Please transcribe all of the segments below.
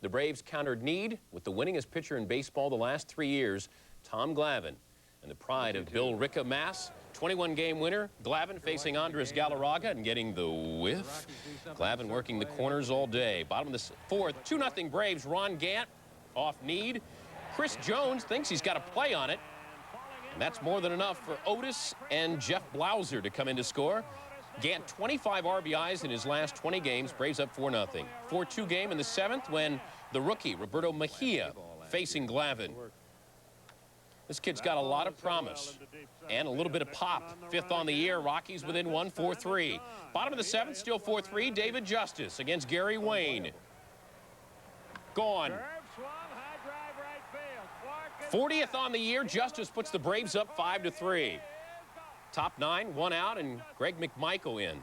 The Braves countered need with the winningest pitcher in baseball the last 3 years, Tom Glavine. And the pride of Bill Ricca Mass, 21-game winner. Glavine facing Andres Galarraga and getting the whiff. Glavine working the corners all day. Bottom of the fourth, 2-0 Braves. Ron Gant off need. Chris Jones thinks he's got a play on it. And that's more than enough for Otis and Jeff Blauser to come in to score. Gant 25 RBIs in his last 20 games. Braves up 4-0. 4-2 game in the seventh when the rookie Roberto Mejia facing Glavine. This kid's got a lot of promise and a little bit of pop. Fifth on the year. Rockies within 1, 4-3. Bottom of the seventh, still 4-3. David Justice against Gary Wayne. Gone. 40th on the year. Justice puts the Braves up 5-3. Top 9, 1 out, and Greg McMichael in.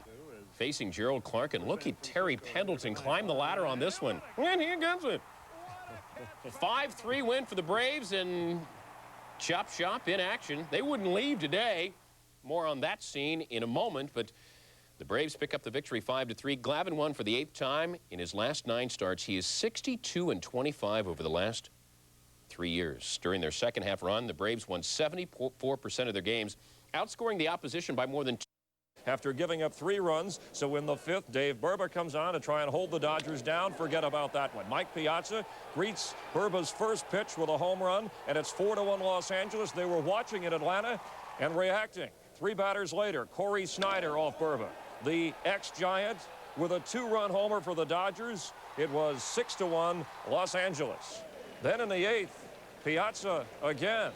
Facing Gerald Clark, and look at Terry Pendleton climb the ladder on this one. And here comes it. 5-3 win for the Braves, and Chop Shop in action. They wouldn't leave today. More on that scene in a moment, but the Braves pick up the victory 5-3. Glavine won for the 8th time in his last 9 starts. He is 62-25 over the last 3 years. During their second half run, the Braves won 74% of their games, outscoring the opposition by more than 2. After giving up 3 runs, so in the 5th, Dave Burba comes on to try and hold the Dodgers down. Forget about that one. Mike Piazza greets Burba's first pitch with a home run, and it's 4-1 Los Angeles. They were watching in Atlanta and reacting. 3 batters later, Corey Snyder off Burba. The ex-Giant with a 2-run homer for the Dodgers. It was 6-1 Los Angeles. Then in the 8th, Piazza again.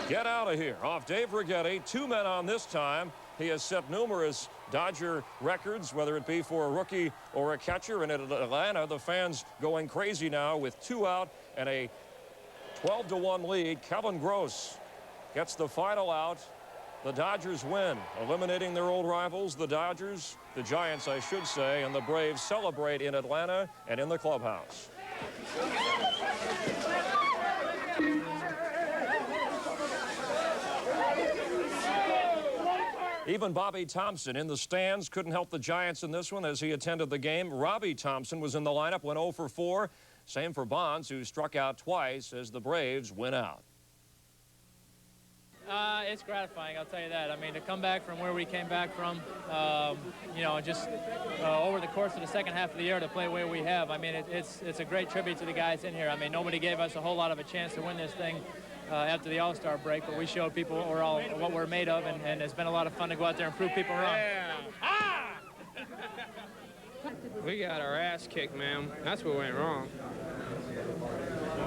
Get out of here. Off Dave Righetti. 2 men on this time. He has set numerous Dodger records, whether it be for a rookie or a catcher. And at Atlanta, the fans going crazy now with 2 out and a 12-1 lead. Kevin Gross gets the final out. The Dodgers win, eliminating their old rivals, the Dodgers, the Giants, I should say, and the Braves celebrate in Atlanta and in the clubhouse. Even Bobby Thompson in the stands couldn't help the Giants in this one as he attended the game. Robbie Thompson was in the lineup, went 0 for 4. Same for Bonds, who struck out twice as the Braves win out. It's gratifying, I'll tell you that. I mean, to come back from where we came back from, you know, just over the course of the second half of the year to play the way we have, I mean, it's a great tribute to the guys in here. I mean, nobody gave us a whole lot of a chance to win this thing after the All-Star break, but we showed people what we're made of, and it's been a lot of fun to go out there and prove people wrong. Yeah. Ah! We got our ass kicked, man. That's what went wrong.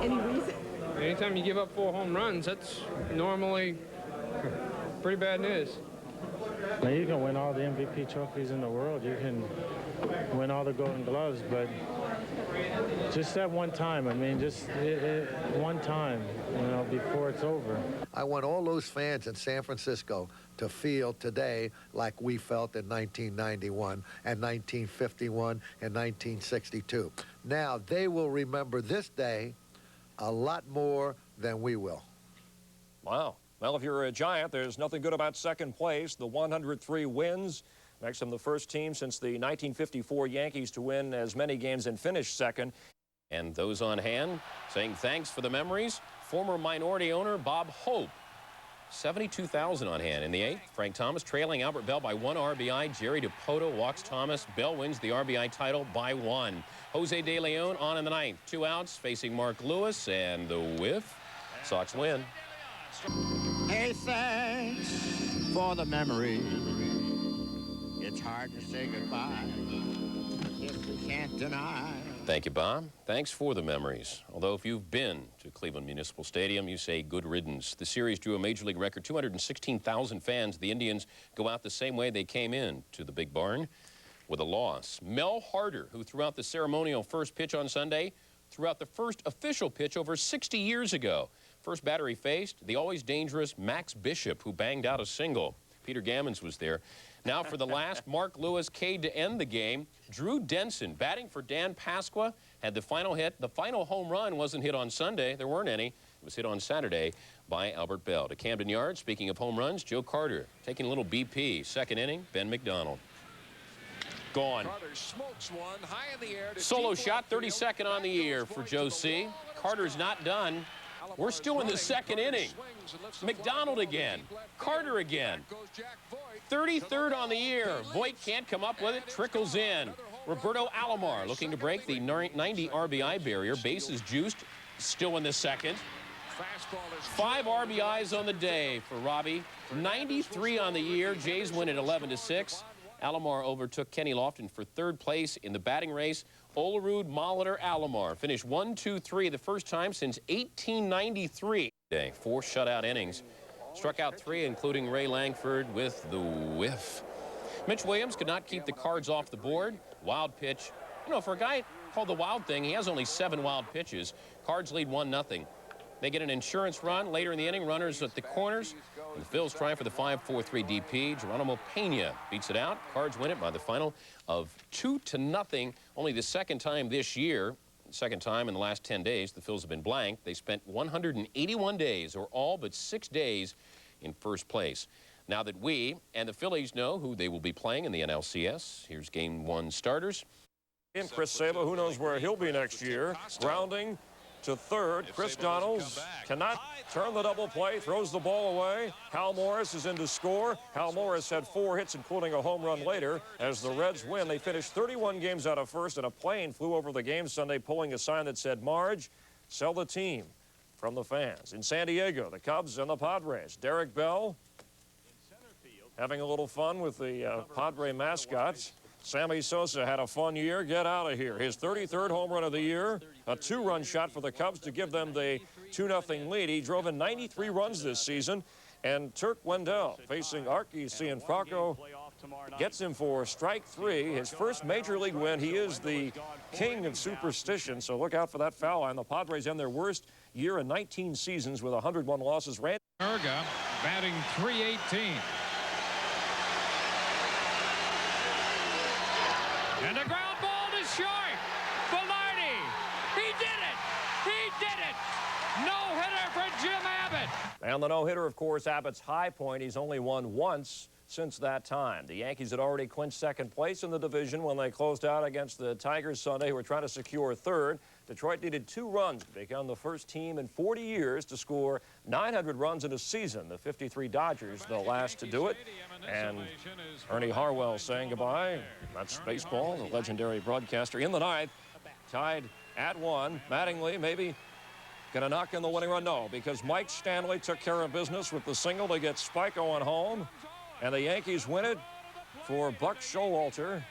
Any reason? Anytime you give up 4 home runs, that's normally pretty bad news. Now you can win all the MVP trophies in the world. You can win all the Golden Gloves, but just that one time. I mean, just one time, you know, before it's over. I want all those fans in San Francisco to feel today like we felt in 1991 and 1951 and 1962. Now, they will remember this day a lot more than we will. Wow. Well, if you're a Giant, there's nothing good about second place. The 103 wins makes them the first team since the 1954 Yankees to win as many games and finish second. And those on hand saying thanks for the memories. Former minority owner Bob Hope. 72,000 on hand in the 8th. Frank Thomas trailing Albert Bell by 1 RBI. Jerry DiPoto walks Thomas. Bell wins the RBI title by 1. Jose De Leon on in the 9th. 2 outs facing Mark Lewis, and the whiff. Sox win. Hey, thanks for the memory. It's hard to say goodbye if we can't deny. Thank you, Bob. Thanks for the memories. Although if you've been to Cleveland Municipal Stadium, you say good riddance. The series drew a Major League record 216,000 fans. The Indians go out the same way they came in to the Big Barn, with a loss. Mel Harder, who threw out the ceremonial first pitch on Sunday, threw out the first official pitch over 60 years ago. First batter he faced, the always dangerous Max Bishop, who banged out a single. Peter Gammons was there. Now for the last, Mark Lewis Cade to end the game. Drew Denson, batting for Dan Pasqua, had the final hit. The final home run wasn't hit on Sunday. There weren't any. It was hit on Saturday by Albert Bell. To Camden Yards, speaking of home runs, Joe Carter taking a little BP. Second inning, Ben McDonald. Gone. Solo shot, 32nd on the year for Joe C. Carter's not done. We're still in the second inning. McDonald again. Carter again. 33rd on the year. Voigt can't come up with it. Trickles in. Roberto Alomar looking to break the 90 RBI barrier. Bases juiced. Still in the second. 5 RBIs on the day for Robbie. 93 on the year. Jays win at 11-6. Alomar overtook Kenny Lofton for 3rd place in the batting race. Olerud, Molitor, Alomar finished 1-2-3 the first time since 1893. 4 shutout innings. Struck out 3, including Ray Langford with the whiff. Mitch Williams could not keep the Cards off the board. Wild pitch. You know, for a guy called the Wild Thing, he has only 7 wild pitches. Cards lead 1-0. They get an insurance run later in the inning. Runners at the corners. And the Phils try for the 5-4-3 DP. Geronimo Pena beats it out. Cards win it by the final of 2-0. Only the second time this year, second time in the last 10 days, the Phils have been blank. They spent 181 days, or all but 6 days, in first place. Now that we and the Phillies know who they will be playing in the NLCS, here's Game 1 starters. And Chris Saba, who knows where he'll be next year. Grounding to third. Chris Donalds cannot turn the double play, throws the ball away. Hal Morris is in to score. Hal Morris had 4 hits, including a home run later. As the Reds win, they finished 31 games out of first, and a plane flew over the game Sunday, pulling a sign that said, "Marge, sell the team," from the fans. In San Diego, the Cubs and the Padres. Derek Bell having a little fun with the Padre mascots. Sammy Sosa had a fun year. Get out of here. His 33rd home run of the year. A 2-run shot for the Cubs to give them the 2-0 lead. He drove in 93 runs this season. And Turk Wendell, facing Archie Cianfrocco, gets him for strike 3. His first major league win. He is the king of superstition, so look out for that foul line. The Padres end their worst year in 19 seasons with 101 losses. Erga batting .318. And the ground ball to short. Velarde. He did it. He did it. No-hitter for Jim Abbott. And the no-hitter, of course, Abbott's high point. He's only won once since that time. The Yankees had already clinched second place in the division when they closed out against the Tigers Sunday, who were trying to secure third. Detroit needed 2 runs to become the first team in 40 years to score 900 runs in a season. The 53 Dodgers, the last to do it. And Ernie Harwell saying goodbye. That's baseball, the legendary broadcaster. In the 9th, tied at 1. Mattingly maybe going to knock in the winning run. No, because Mike Stanley took care of business with the single to get Spike Owen home. And the Yankees win it for Buck Showalter,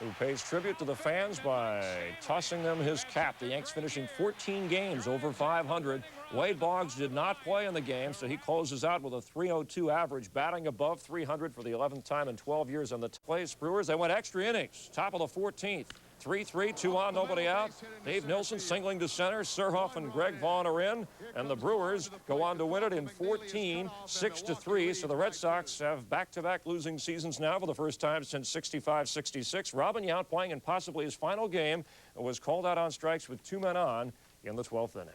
who pays tribute to the fans by tossing them his cap. The Yanks finishing 14 games over 500. Wade Boggs did not play in the game, so he closes out with a .302 average, batting above 300 for the 11th time in 12 years on the place. Brewers, they went extra innings, top of the 14th. 3-3, 2 on, nobody out. Dave Nilsson singling to center. Surhoff and Greg Vaughn are in. And the Brewers go on to win it in 14, 6-3. So the Red Sox have back-to-back losing seasons now for the first time since 65-66. Robin Yount, playing in possibly his final game, was called out on strikes with 2 men on in the 12th inning.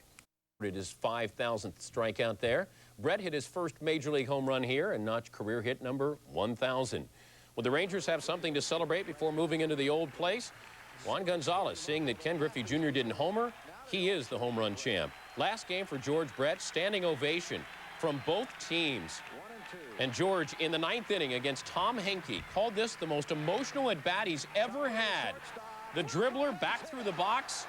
It is 5,000th strikeout there. Brett hit his first major league home run here and notched career hit number 1,000. Will the Rangers have something to celebrate before moving into the old place? Juan Gonzalez, seeing that Ken Griffey Jr. didn't homer, he is the home run champ. Last game for George Brett, standing ovation from both teams. And George, in the 9th inning against Tom Henke, called this the most emotional at-bat he's ever had. The dribbler back through the box,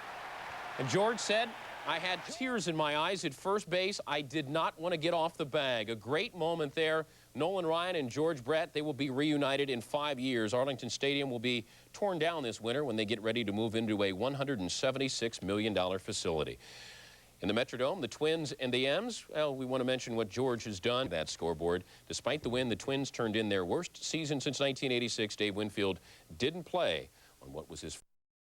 and George said, "I had tears in my eyes at first base. I did not want to get off the bag." A great moment there. Nolan Ryan and George Brett, they will be reunited in 5 years. Arlington Stadium will be torn down this winter when they get ready to move into a $176 million facility. In the Metrodome, the Twins and the M's, well, we want to mention what George has done. That scoreboard. Despite the win, the Twins turned in their worst season since 1986. Dave Winfield didn't play on what was his